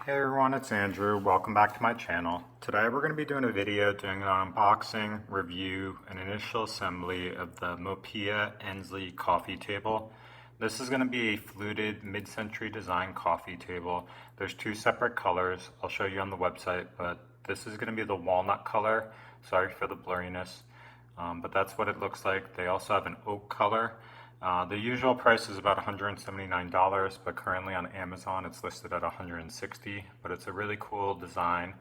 Hey everyone, it's Andrew. Welcome back to my channel. Today we're going to be doing a video doing an unboxing, review, and initial assembly of the Mopio Ensley coffee table. This is going to be a fluted mid-century design coffee table. There's two separate colors. I'll show you on the website, but this is going to be the walnut color. Sorry for the blurriness, but that's what it looks like. They also have an oak color. The usual price is about $179, but currently on Amazon it's listed at $160, but it's a really cool design.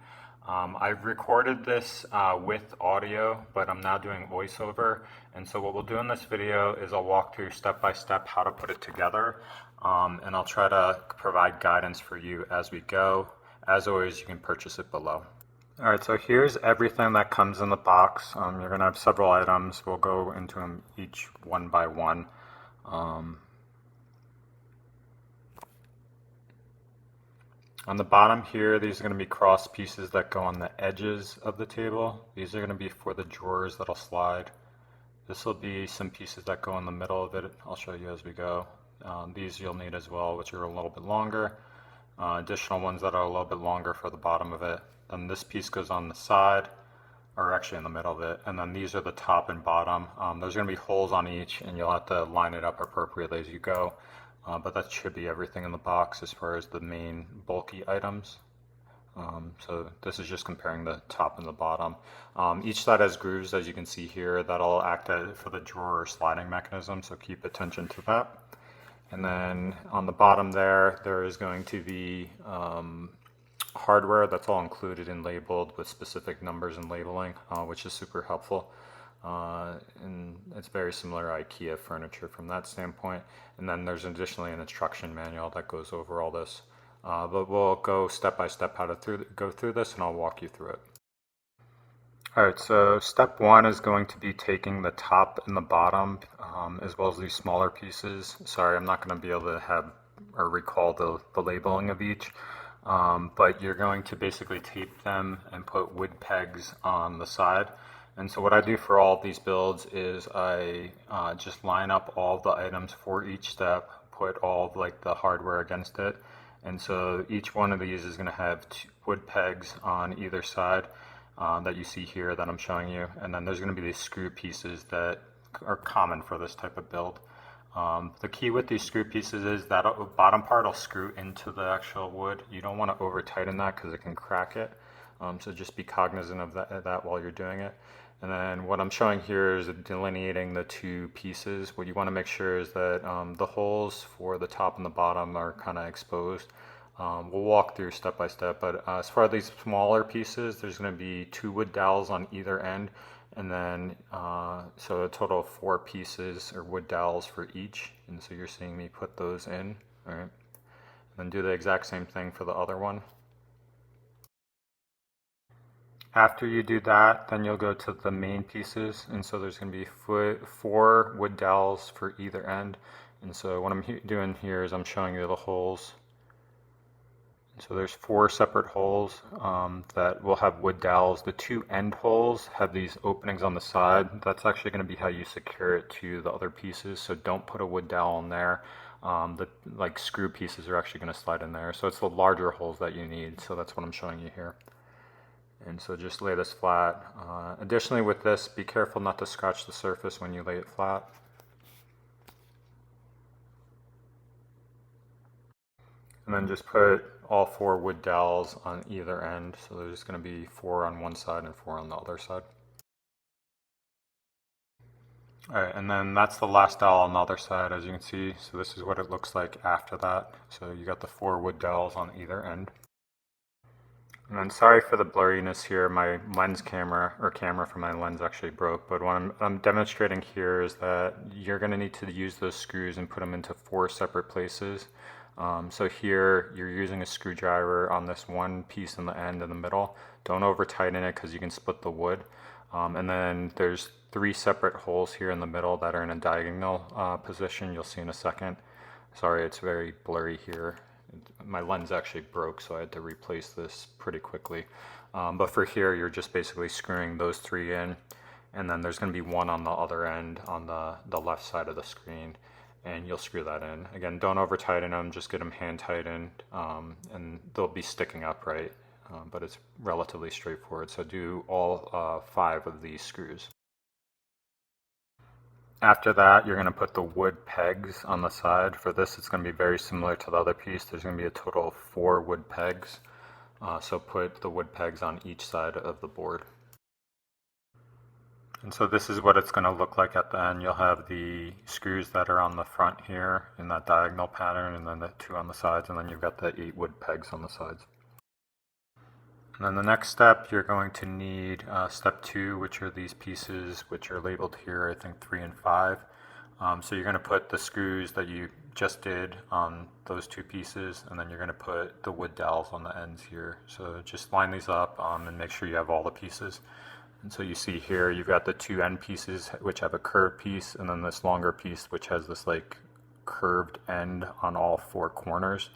I've recorded this with audio, but I'm now doing voiceover, and so what we'll do in this video is I'll walk through step by step how to put it together, and I'll try to provide guidance for you as we go. As always, you can purchase it below. Alright, so here's everything that comes in the box. You're going to have several items. We'll go into them each one by one. On the bottom here, these are going to be cross pieces that go on the edges of the table. These are going to be for the drawers that'll slide. This will be some pieces that go in the middle of it. I'll show you as we go. These you'll need as well, which are a little bit longer. Additional ones that are a little bit longer for the bottom of it. Then this piece goes on the side, or actually in the middle of it, and then these are the top and bottom. There's going to be holes on each, and you'll have to line it up appropriately as you go, but that should be everything in the box as far as the main bulky items. So this is just comparing the top and the bottom. Each side has grooves, as you can see here, that'll act for the drawer or sliding mechanism, so keep attention to that. And then on the bottom there is going to be hardware that's all included and labeled with specific numbers and labeling, which is super helpful. And it's very similar to IKEA furniture from that standpoint. And then there's additionally an instruction manual that goes over all this. But we'll go step by step how to go through this, and I'll walk you through it. Alright, so step one is going to be taking the top and the bottom, as well as these smaller pieces. Sorry, I'm not going to be able to have or recall the labeling of each. But you're going to basically tape them and put wood pegs on the side. And so what I do for all of these builds is I just line up all the items for each step, put all of like the hardware against it. And so each one of these is going to have two wood pegs on either side that you see here that I'm showing you. And then there's going to be these screw pieces that are common for this type of build. The key with these screw pieces is that bottom part will screw into the actual wood. You don't want to over tighten that because it can crack it. So just be cognizant of that while you're doing it. And then what I'm showing here is delineating the two pieces. What you want to make sure is that the holes for the top and the bottom are kind of exposed. We'll walk through step by step, but as far as these smaller pieces, there's going to be two wood dowels on either end. And then, so a total of 4 pieces or wood dowels for each. And so you're seeing me put those in, all right? And then do the exact same thing for the other one. After you do that, then you'll go to the main pieces. And so there's going to be 4 wood dowels for either end. And so what I'm doing here is I'm showing you the holes. So there's 4 separate holes that will have wood dowels. The 2 end holes have these openings on the side. That's actually going to be how you secure it to the other pieces. So don't put a wood dowel in there. The like screw pieces are actually going to slide in there. So it's the larger holes that you need. So that's what I'm showing you here. And so just lay this flat. Additionally with this, be careful not to scratch the surface when you lay it flat. And then just put all 4 wood dowels on either end. So there's going to be 4 on one side and 4 on the other side. Alright, and then that's the last dowel on the other side, as you can see. So this is what it looks like after that. So you got the 4 wood dowels on either end. And then sorry for the blurriness here, my lens camera for my lens actually broke, but what I'm demonstrating here is that you're going to need to use those screws and put them into 4 separate places. So here you're using a screwdriver on this one piece in the end in the middle. Don't over tighten it because you can split the wood. And then there's 3 separate holes here in the middle that are in a diagonal position. You'll see in a second. Sorry, it's very blurry here. My lens actually broke, so I had to replace this pretty quickly. But for here, you're just basically screwing those 3 in, and then there's going to be 1 on the other end on the left side of the screen. and you'll screw that in. Again, don't over tighten them, just get them hand tightened, and they'll be sticking upright, but it's relatively straightforward. So do all 5 of these screws. After that, you're going to put the wood pegs on the side. For this, it's going to be very similar to the other piece. There's going to be a total of 4 wood pegs. So put the wood pegs on each side of the board. And so this is what it's going to look like at the end. You'll have the screws that are on the front here in that diagonal pattern, and then the 2 on the sides, and then you've got the 8 wood pegs on the sides. And then the next step, you're going to need step 2, which are these pieces, which are labeled here, I think 3 and 5. So you're going to put the screws that you just did on those 2 pieces, and then you're going to put the wood dowels on the ends here. So just line these up and make sure you have all the pieces. And so you see here, you've got the 2 end pieces, which have a curved piece, and then this longer piece, which has this like curved end on all 4 corners.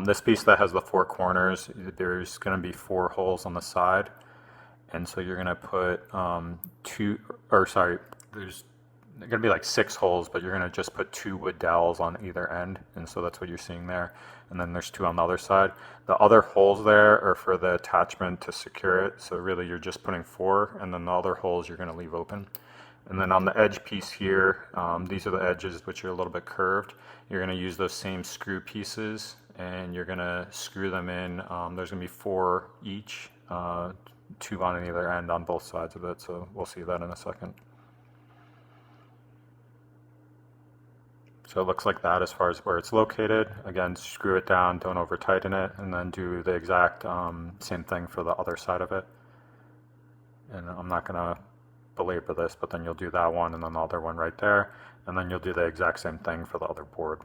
This piece that has the 4 corners, there's going to be 4 holes on the side, and so you're going to put there's going to be like 6 holes, but you're going to just put 2 wood dowels on either end, and so that's what you're seeing there. And then there's 2 on the other side. The other holes there are for the attachment to secure it, so really you're just putting 4, and then the other holes you're going to leave open. And then on the edge piece here, these are the edges which are a little bit curved. You're going to use those same screw pieces, and you're going to screw them in. There's going to be 4 each, 2 on either end on both sides of it, so we'll see that in a second. So it looks like that as far as where it's located. Again, screw it down, don't over tighten it, and then do the exact same thing for the other side of it. And I'm not going to belabor this, but then you'll do that one and then the other one right there, and then you'll do the exact same thing for the other board.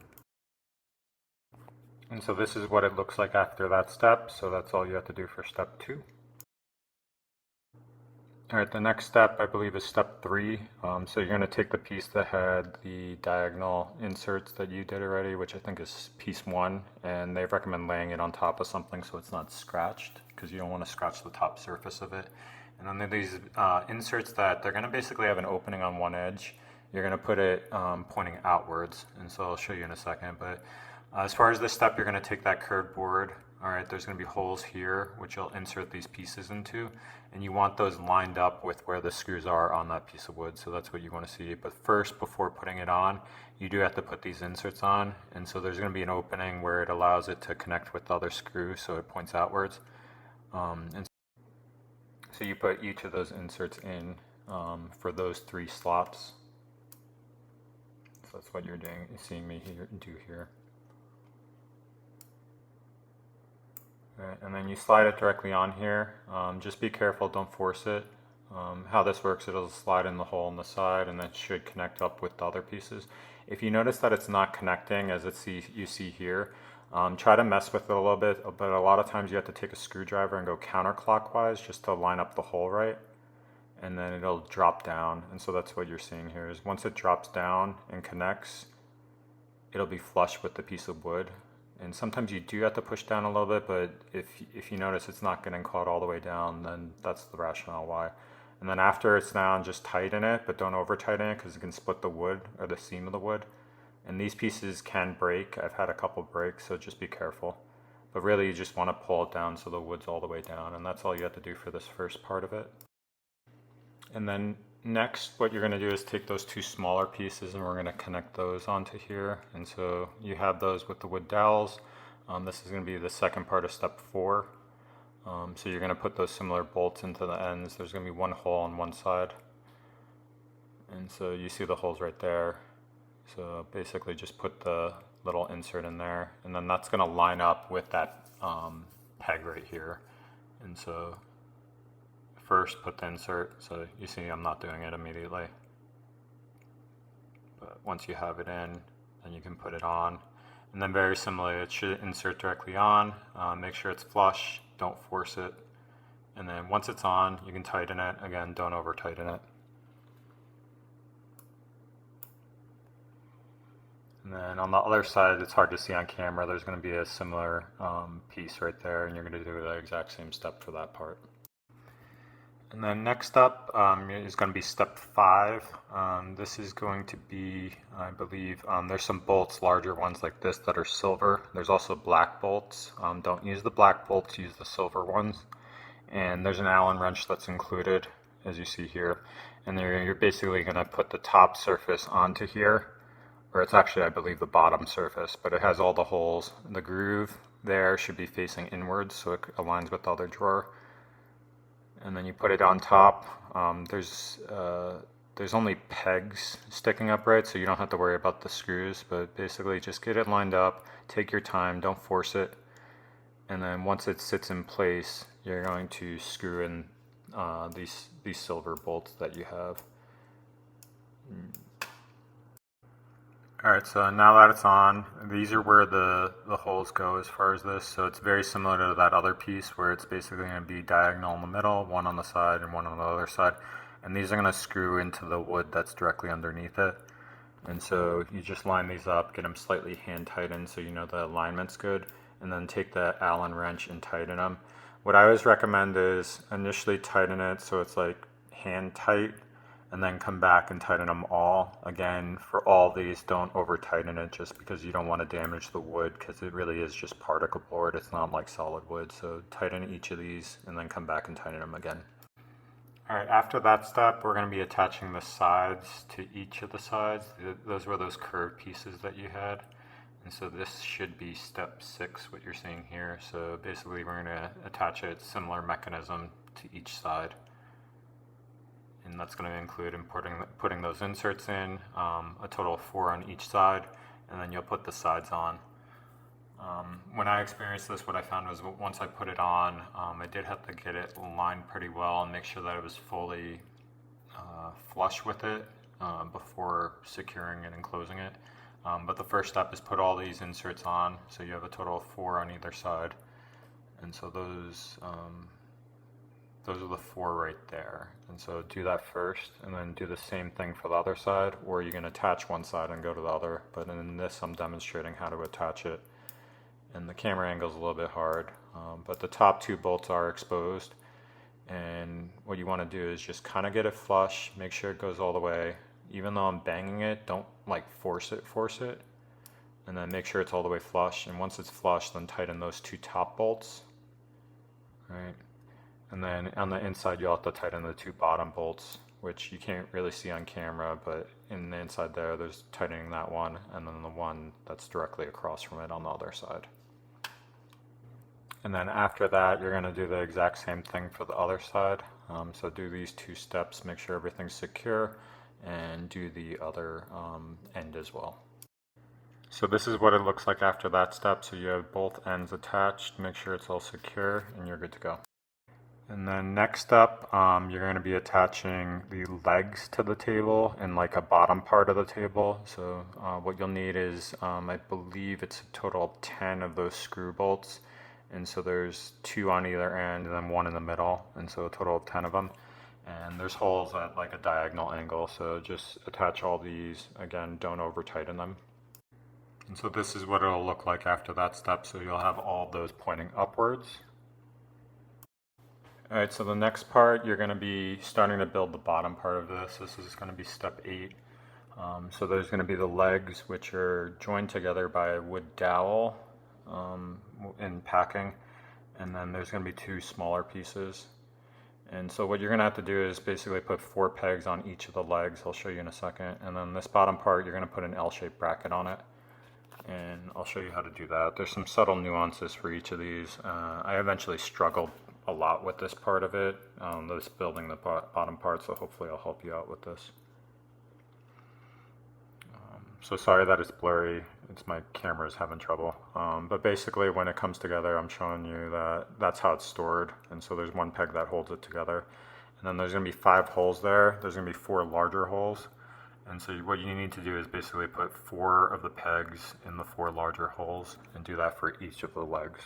And so this is what it looks like after that step, so that's all you have to do for step 2. Alright, the next step I believe is step 3. So you're going to take the piece that had the diagonal inserts that you did already, which I think is piece 1, and they recommend laying it on top of something so it's not scratched, because you don't want to scratch the top surface of it. And then there are these inserts that they're going to basically have an opening on one edge. You're going to put it pointing outwards, and so I'll show you in a second. But as far as this step, you're going to take that curved board. Alright, there's going to be holes here, which you'll insert these pieces into, and you want those lined up with where the screws are on that piece of wood, so that's what you want to see. But first, before putting it on, you do have to put these inserts on, and so there's going to be an opening where it allows it to connect with the other screw, so it points outwards. And so you put each of those inserts in for those 3 slots. So that's what you're doing, seeing me do here. Right, and then you slide it directly on here. Just be careful, don't force it. How this works, it'll slide in the hole in the side and then it should connect up with the other pieces. If you notice that it's not connecting as you see here, try to mess with it a little bit, but a lot of times you have to take a screwdriver and go counterclockwise just to line up the hole right, and then it'll drop down. And so that's what you're seeing here, is once it drops down and connects, it'll be flush with the piece of wood. And sometimes you do have to push down a little bit, but if you notice it's not getting caught all the way down, then that's the rationale why. And then after it's down, just tighten it, but don't over tighten it because it can split the wood or the seam of the wood. And these pieces can break. I've had a couple breaks, so just be careful. But really you just want to pull it down so the wood's all the way down, and that's all you have to do for this first part of it. And then next, what you're going to do is take those 2 smaller pieces and we're going to connect those onto here. And so you have those with the wood dowels. This is going to be the second part of step 4. So you're going to put those similar bolts into the ends. There's going to be 1 hole on one side. And so you see the holes right there. So basically just put the little insert in there, and then that's going to line up with that peg right here. And so first put the insert, so you see I'm not doing it immediately, but once you have it in, then you can put it on. And then very similarly, it should insert directly on. Make sure it's flush, don't force it, and then once it's on, you can tighten it. Again, don't over tighten it. And then on the other side, it's hard to see on camera, there's going to be a similar piece right there, and you're going to do the exact same step for that part. And then next up is going to be step 5. This is going to be, I believe, there's some bolts, larger ones like this that are silver. There's also black bolts. Don't use the black bolts, use the silver ones. And there's an Allen wrench that's included, as you see here. And you're basically going to put the top surface onto here, or it's actually, I believe, the bottom surface, but it has all the holes. The groove there should be facing inwards, so it aligns with the other drawer. And then you put it on top. There's only pegs sticking upright, so you don't have to worry about the screws, but basically just get it lined up, take your time, don't force it, and then once it sits in place, you're going to screw in these silver bolts that you have. Alright, so now that it's on, these are where the holes go as far as this. So it's very similar to that other piece where it's basically going to be diagonal in the middle, one on the side and one on the other side. And these are going to screw into the wood that's directly underneath it. And so you just line these up, get them slightly hand tightened so you know the alignment's good, and then take the Allen wrench and tighten them. What I always recommend is initially tighten it so it's like hand tight, and then come back and tighten them all. Again, for all these, don't over tighten it just because you don't want to damage the wood, because it really is just particle board. It's not like solid wood. So tighten each of these and then come back and tighten them again. Alright, after that step, we're going to be attaching the sides to each of the sides. Those were those curved pieces that you had. And so this should be step 6, what you're seeing here. So basically we're going to attach a similar mechanism to each side. And that's going to include putting those inserts in, a total of 4 on each side, and then you'll put the sides on. When I experienced this, what I found was once I put it on, I did have to get it lined pretty well and make sure that it was fully flush with it before securing it and closing it. But the first step is put all these inserts on, so you have a total of 4 on either side. And so those are the 4 right there. And so do that first, and then do the same thing for the other side, or you can attach one side and go to the other. But in this, I'm demonstrating how to attach it. And the camera angle is a little bit hard, but the top 2 bolts are exposed. And what you want to do is just kind of get it flush, make sure it goes all the way. Even though I'm banging it, don't like force it. And then make sure it's all the way flush. And once it's flush, then tighten those 2 top bolts. Right. And then on the inside, you'll have to tighten the 2 bottom bolts, which you can't really see on camera, but in the inside there's tightening that one, and then the one that's directly across from it on the other side. And then after that, you're going to do the exact same thing for the other side. So do these 2 steps, make sure everything's secure, and do the other end as well. So this is what it looks like after that step. So you have both ends attached, make sure it's all secure, and you're good to go. And then next up, you're going to be attaching the legs to the table and like a bottom part of the table. So what you'll need is, I believe it's a total of 10 of those screw bolts. And so there's 2 on either end and then 1 in the middle. And so a total of 10 of them. And there's holes at like a diagonal angle. So just attach all these. Again, don't over tighten them. And so this is what it'll look like after that step. So you'll have all of those pointing upwards. Alright, so the next part, you're going to be starting to build the bottom part of this. This is going to be step 8. So there's going to be the legs, which are joined together by a wood dowel in packing. And then there's going to be 2 smaller pieces. And so what you're going to have to do is basically put 4 pegs on each of the legs. I'll show you in a second. And then this bottom part, you're going to put an L-shaped bracket on it. And I'll show you how to do that. There's some subtle nuances for each of these. I eventually struggled a lot with this part of it, this building the bottom part, so hopefully I'll help you out with this. So sorry that it's blurry, it's my camera's having trouble. But basically when it comes together, I'm showing you that that's how it's stored. And so there's 1 peg that holds it together. And then there's going to be 5 holes there. There's going to be 4 larger holes. And so what you need to do is basically put 4 of the pegs in the 4 larger holes and do that for each of the legs.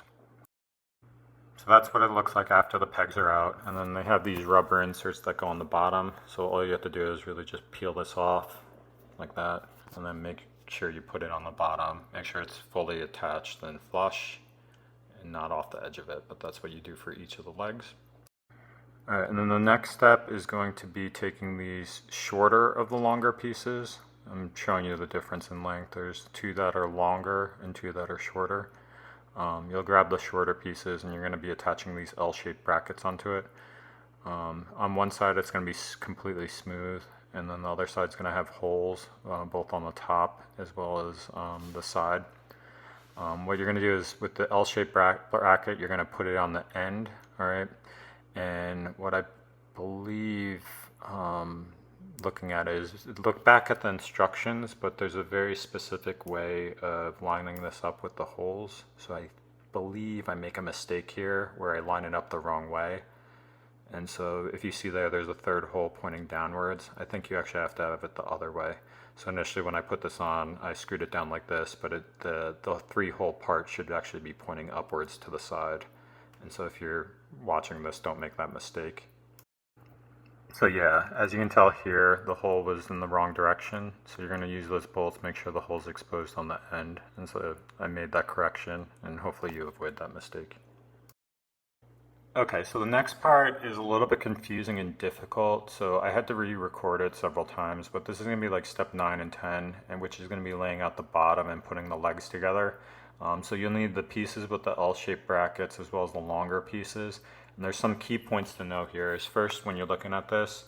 So that's what it looks like after the pegs are out. And then they have these rubber inserts that go on the bottom. So all you have to do is really just peel this off like that. And then make sure you put it on the bottom. Make sure it's fully attached and flush and not off the edge of it. But that's what you do for each of the legs. All right, and then the next step is going to be taking these shorter of the longer pieces. I'm showing you the difference in length. There's two that are longer and two that are shorter. You'll grab the shorter pieces and you're going to be attaching these L-shaped brackets onto it. On one side it's going to be completely smooth, and then the other side is going to have holes both on the top as well as the side. What you're going to do is with the L-shaped bracket, you're going to put it on the end, all right? And what I believe looking at it is look back at the instructions, but there's a very specific way of lining this up with the holes. So I believe I make a mistake here where I line it up the wrong way. And so if you see there's a third hole pointing downwards. I think you actually have to have it the other way. So initially when I put this on, I screwed it down like this, but the 3-hole part should actually be pointing upwards to the side. And so if you're watching this, don't make that mistake. So yeah, as you can tell here, the hole was in the wrong direction. So you're going to use those bolts, make sure the hole's exposed on the end. And so I made that correction, and hopefully you avoid that mistake. Okay, so the next part is a little bit confusing and difficult, so I had to re-record it several times, but this is going to be like step 9 and 10, and which is going to be laying out the bottom and putting the legs together. So you'll need the pieces with the L-shaped brackets as well as the longer pieces. And there's some key points to know here. Is first, when you're looking at this,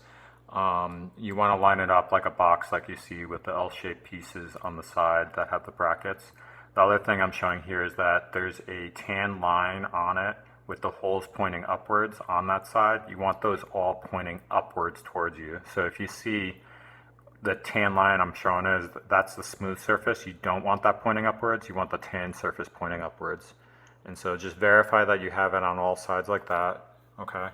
you want to line it up like a box like you see with the L-shaped pieces on the side that have the brackets. The other thing I'm showing here is that there's a tan line on it with the holes pointing upwards on that side. You want those all pointing upwards towards you. So if you see the tan line I'm showing is that's the smooth surface. You don't want that pointing upwards. You want the tan surface pointing upwards. And so just verify that you have it on all sides like that, okay?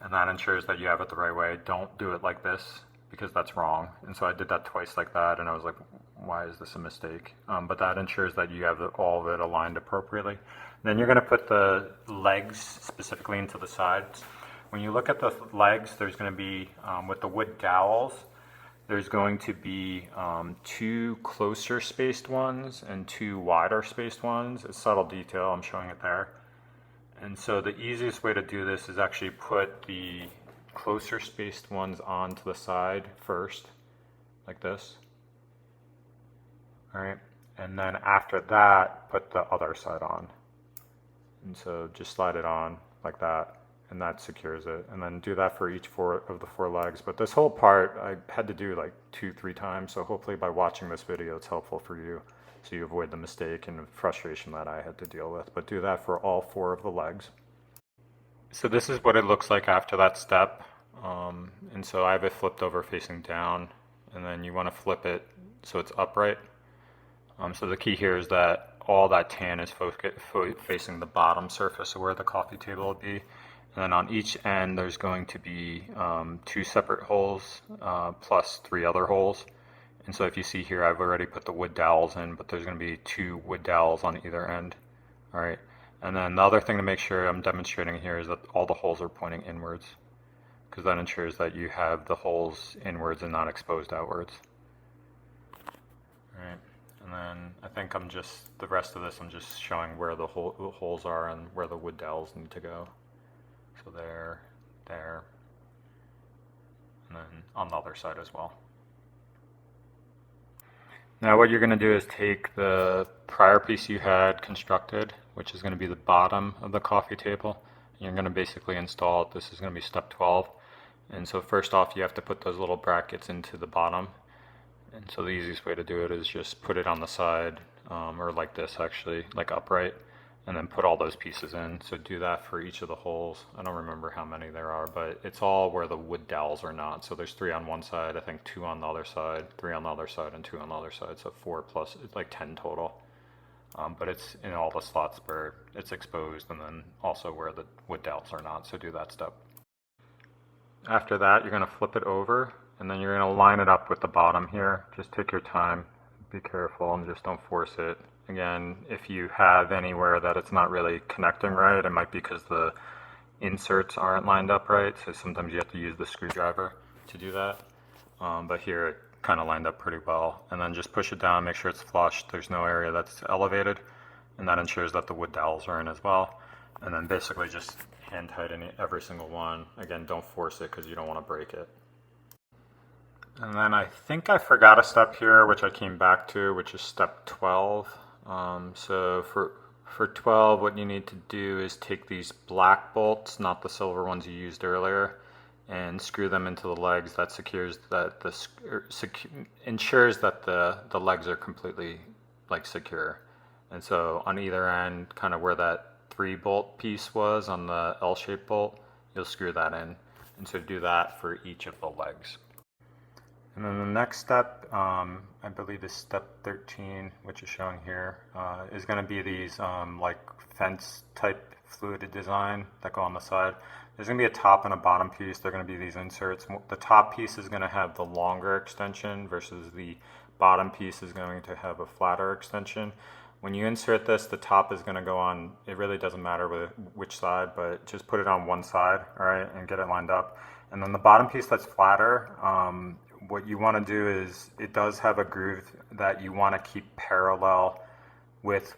And that ensures that you have it the right way. Don't do it like this because that's wrong. And so I did that twice like that, and I was like, why is this a mistake? But that ensures that you have all of it aligned appropriately. Then you're going to put the legs specifically into the sides. When you look at the legs, there's going to be, with the wood dowels, there's going to be 2 closer spaced ones and 2 wider spaced ones. It's subtle detail, I'm showing it there. And so the easiest way to do this is actually put the closer spaced ones onto the side first, like this. All right, and then after that, put the other side on. And so just slide it on like that, and that secures it. And then do that for each 4 of the 4 legs. But this whole part I had to do like 2-3 times, so hopefully by watching this video it's helpful for you, so you avoid the mistake and the frustration that I had to deal with. But do that for all 4 of the legs. So this is what it looks like after that step. And so I have it flipped over facing down, and then you want to flip it so it's upright. So the key here is that all that tan is facing the bottom surface of where the coffee table will be. And then on each end there's going to be 2 separate holes plus 3 other holes. And so if you see here, I've already put the wood dowels in, but there's going to be 2 wood dowels on either end. All right. And then the other thing to make sure I'm demonstrating here is that all the holes are pointing inwards, because that ensures that you have the holes inwards and not exposed outwards. All right. And then I think the rest of this I'm just showing where the holes are and where the wood dowels need to go. So there, and then on the other side as well. Now what you're going to do is take the prior piece you had constructed, which is going to be the bottom of the coffee table, and you're going to basically install it. This is going to be step 12. And so first off, you have to put those little brackets into the bottom. And so the easiest way to do it is just put it on the side, or like this actually, like upright, and then put all those pieces in. So do that for each of the holes. I don't remember how many there are, but it's all where the wood dowels are not. So there's 3 on one side, I think 2 on the other side, 3 on the other side, and 2 on the other side. So 4 plus, it's like 10 total. But it's in all the slots where it's exposed, and then also where the wood dowels are not. So do that step. After that, you're going to flip it over, and then you're going to line it up with the bottom here. Just take your time, be careful, and just don't force it. Again, if you have anywhere that it's not really connecting right, it might be because the inserts aren't lined up right, so sometimes you have to use the screwdriver to do that. But here it kind of lined up pretty well. And then just push it down, make sure it's flush, there's no area that's elevated, and that ensures that the wood dowels are in as well. And then basically just hand tighten every single one. Again, don't force it because you don't want to break it. And then I think I forgot a step here, which I came back to, which is step 12. So for 12, what you need to do is take these black bolts, not the silver ones you used earlier, and screw them into the legs. That ensures that the legs are completely like secure. And so on either end, kind of where that 3-bolt piece was on the L-shaped bolt, you'll screw that in. And so do that for each of the legs. And then the next step, I believe is step 13, which is shown here, is going to be these like fence type fluted design that go on the side. There's going to be a top and a bottom piece. They're going to be these inserts. The top piece is going to have the longer extension versus the bottom piece is going to have a flatter extension. When you insert this, the top is going to go on, it really doesn't matter which side, but just put it on one side, all right, and get it lined up. And then the bottom piece that's flatter, what you want to do is it does have a groove that you want to keep parallel with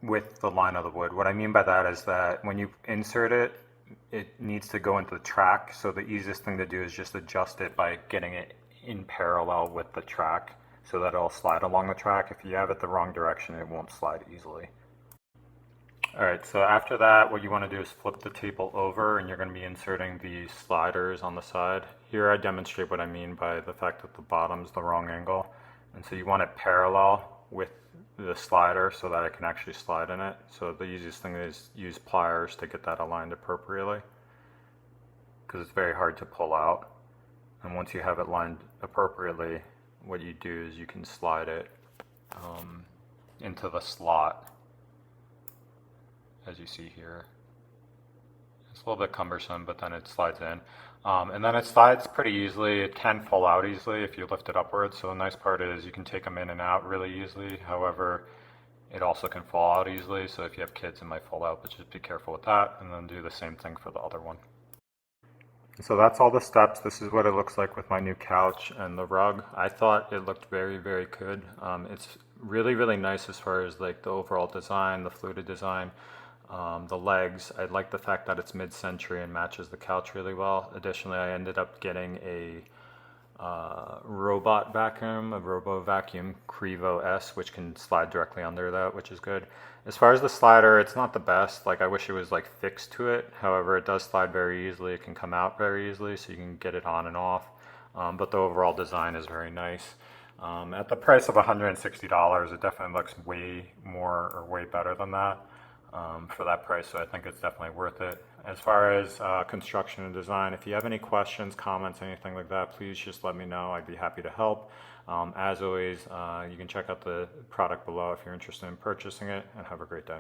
the line of the wood. What I mean by that is that when you insert it, it needs to go into the track. So the easiest thing to do is just adjust it by getting it in parallel with the track so that it'll slide along the track. If you have it the wrong direction, it won't slide easily. Alright, so after that, what you want to do is flip the table over and you're going to be inserting the sliders on the side. Here I demonstrate what I mean by the fact that the bottom's the wrong angle. And so you want it parallel with the slider so that it can actually slide in it. So the easiest thing is use pliers to get that aligned appropriately, because it's very hard to pull out. And once you have it lined appropriately, what you do is you can slide it into the slot, as you see here. It's a little bit cumbersome, but then it slides in. And then it slides pretty easily. It can fall out easily if you lift it upwards. So the nice part is you can take them in and out really easily. However, it also can fall out easily. So if you have kids, it might fall out, but just be careful with that. And then do the same thing for the other one. So that's all the steps. This is what it looks like with my new couch and the rug. I thought it looked very, very good. It's really, really nice as far as like the overall design, the fluted design. The legs, I like the fact that it's mid-century and matches the couch really well. Additionally, I ended up getting a robot vacuum, a robo vacuum, Crevo S, which can slide directly under that, which is good. As far as the slider, it's not the best. Like I wish it was like fixed to it. However, it does slide very easily. It can come out very easily, so you can get it on and off. But the overall design is very nice. At the price of $160, it definitely looks way more or way better than that. For that price, so I think it's definitely worth it. As far as construction and design, if you have any questions, comments, anything like that, please just let me know. I'd be happy to help. As always, you can check out the product below if you're interested in purchasing it, and have a great day.